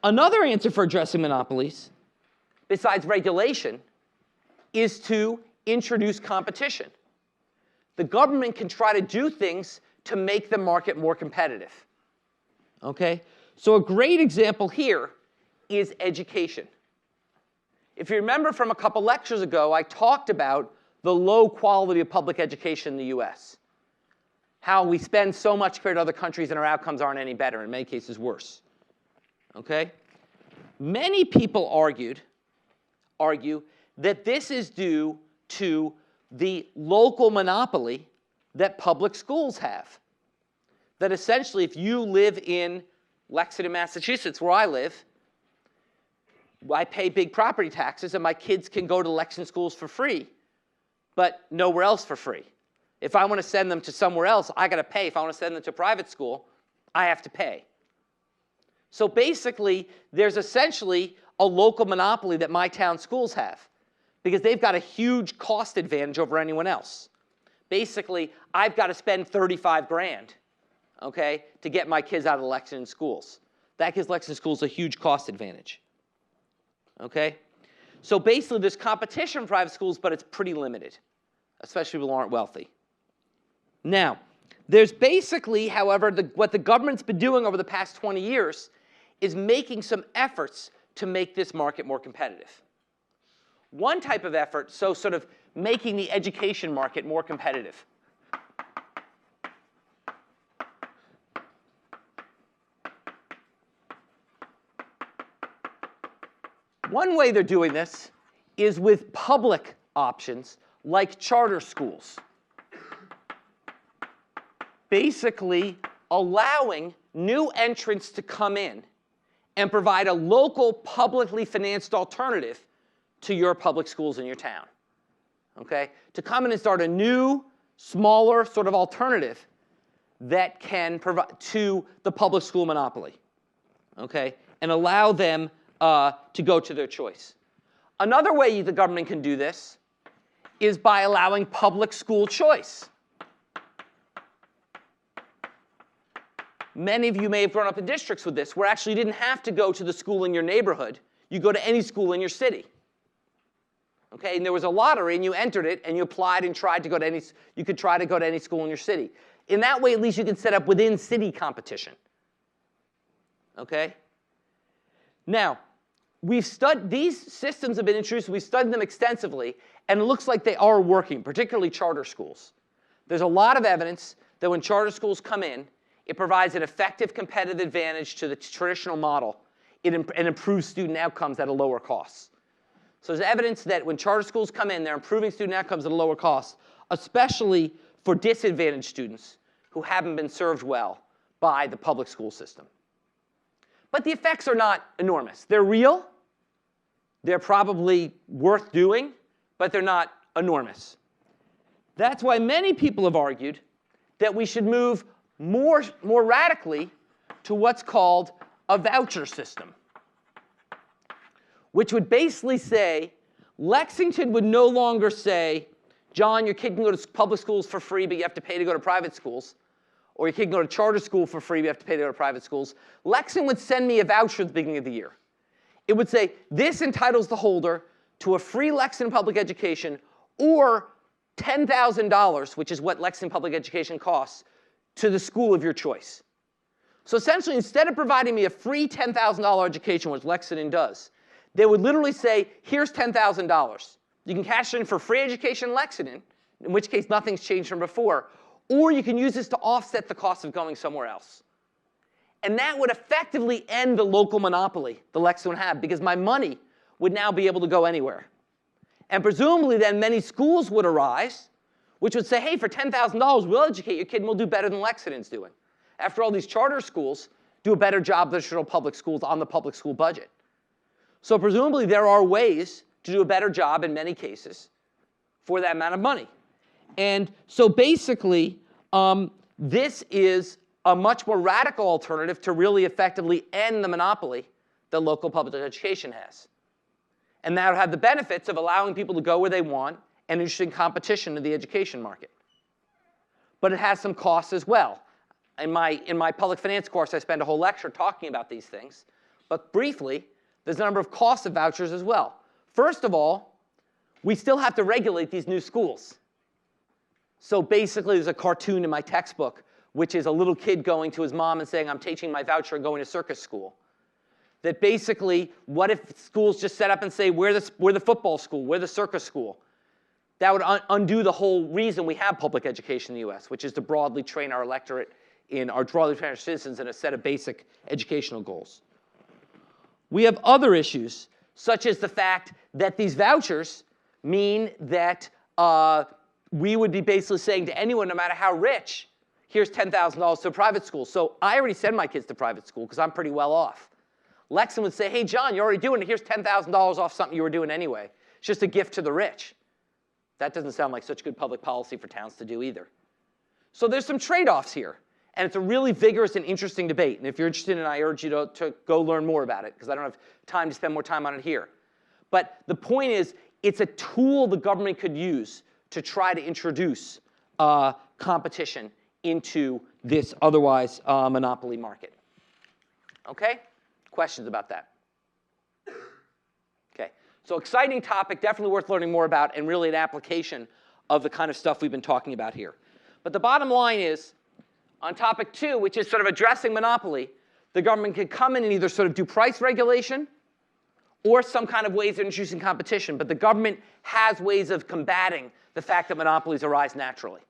Another answer for addressing monopolies, besides regulation, is to introduce competition. The government can try to do things to make the market more competitive. Okay? So a great example here is education. If you remember from a couple lectures ago, I talked about the low quality of public education in the US. How we spend so much compared to other countries and our outcomes aren't any better, in many cases worse. Okay? Many people argue that this is due to the local monopoly that public schools have. That essentially, if you live in Lexington, Massachusetts, where I live, I pay big property taxes, and my kids can go to Lexington schools for free, but nowhere else for free. If I want to send them to somewhere else, I got to pay. If I want to send them to private school, I have to pay. So basically, there's essentially a local monopoly that my town schools have, because they've got a huge cost advantage over anyone else. Basically, I've got to spend 35 grand, okay, to get my kids out of the Lexington schools. That gives Lexington schools a huge cost advantage. Okay? So basically, there's competition in private schools, but it's pretty limited, especially people who aren't wealthy. Now, there's basically, however, what the government's been doing over the past 20 years is making some efforts to make this market more competitive. One type of effort, so sort of making the education market more competitive. One way they're doing this is with public options like charter schools. Basically allowing new entrants to come in and provide a local publicly financed alternative to your public schools in your town. Okay? To come in and start a new, smaller sort of alternative that can provide to the public school monopoly. Okay? And allow them to go to their choice. Another way the government can do this is by allowing public school choice. Many of you may have grown up in districts with this, where actually you didn't have to go to the school in your neighborhood. You go to any school in your city. Okay, and there was a lottery, and you entered it, and you applied and tried to go to any. You could try to go to any school in your city. In that way, at least you can set up within city competition. Okay. Now, we've studied these systems have been introduced. We've studied them extensively, and it looks like they are working, particularly charter schools. There's a lot of evidence that when charter schools come in, it provides an effective competitive advantage to the traditional model and improves student outcomes at a lower cost. So there's evidence that when charter schools come in, they're improving student outcomes at a lower cost, especially for disadvantaged students who haven't been served well by the public school system. But the effects are not enormous. They're real. They're probably worth doing, but they're not enormous. That's why many people have argued that we should move more radically to what's called a voucher system, which would basically say Lexington would no longer say, John, your kid can go to public schools for free, but you have to pay to go to private schools. Or your kid can go to charter school for free, but you have to pay to go to private schools. Lexington would send me a voucher at the beginning of the year. It would say, this entitles the holder to a free Lexington public education or $10,000, which is what Lexington public education costs, to the school of your choice. So essentially, instead of providing me a free $10,000 education, which Lexington does, they would literally say, here's $10,000. You can cash it in for free education in Lexington, in which case nothing's changed from before, or you can use this to offset the cost of going somewhere else. And that would effectively end the local monopoly the Lexington would have, because my money would now be able to go anywhere. And presumably then many schools would arise, which would say, hey, for $10,000, we'll educate your kid and we'll do better than Lexington's doing. After all, these charter schools do a better job than traditional public schools on the public school budget. So presumably there are ways to do a better job in many cases for that amount of money. And so basically, this is a much more radical alternative to really effectively end the monopoly that local public education has. And that would have the benefits of allowing people to go where they want and introducing competition to the education market. But it has some costs as well. In my public finance course, I spend a whole lecture talking about these things. But briefly, there's a number of costs of vouchers as well. First of all, we still have to regulate these new schools. So basically, there's a cartoon in my textbook, which is a little kid going to his mom and saying, I'm taking my voucher and going to circus school. That basically, what if schools just set up and say, we're the football school, we're the circus school? That would undo the whole reason we have public education in the US, which is to broadly train our electorate broadly train our citizens in a set of basic educational goals. We have other issues, such as the fact that these vouchers mean that we would be basically saying to anyone, no matter how rich, here's $10,000 to a private school. So I already send my kids to private school because I'm pretty well off. Lexington would say, hey, John, you're already doing it. Here's $10,000 off something you were doing anyway. It's just a gift to the rich. That doesn't sound like such good public policy for towns to do either. So there's some trade-offs here. And it's a really vigorous and interesting debate. And if you're interested in it, I urge you to go learn more about it, because I don't have time to spend more time on it here. But the point is, it's a tool the government could use to try to introduce competition into this otherwise monopoly market. Okay? Questions about that? Okay. So exciting topic, definitely worth learning more about, and really an application of the kind of stuff we've been talking about here. But the bottom line is, on topic 2, which is sort of addressing monopoly, the government can come in and either sort of do price regulation or some kind of ways of introducing competition. But the government has ways of combating the fact that monopolies arise naturally.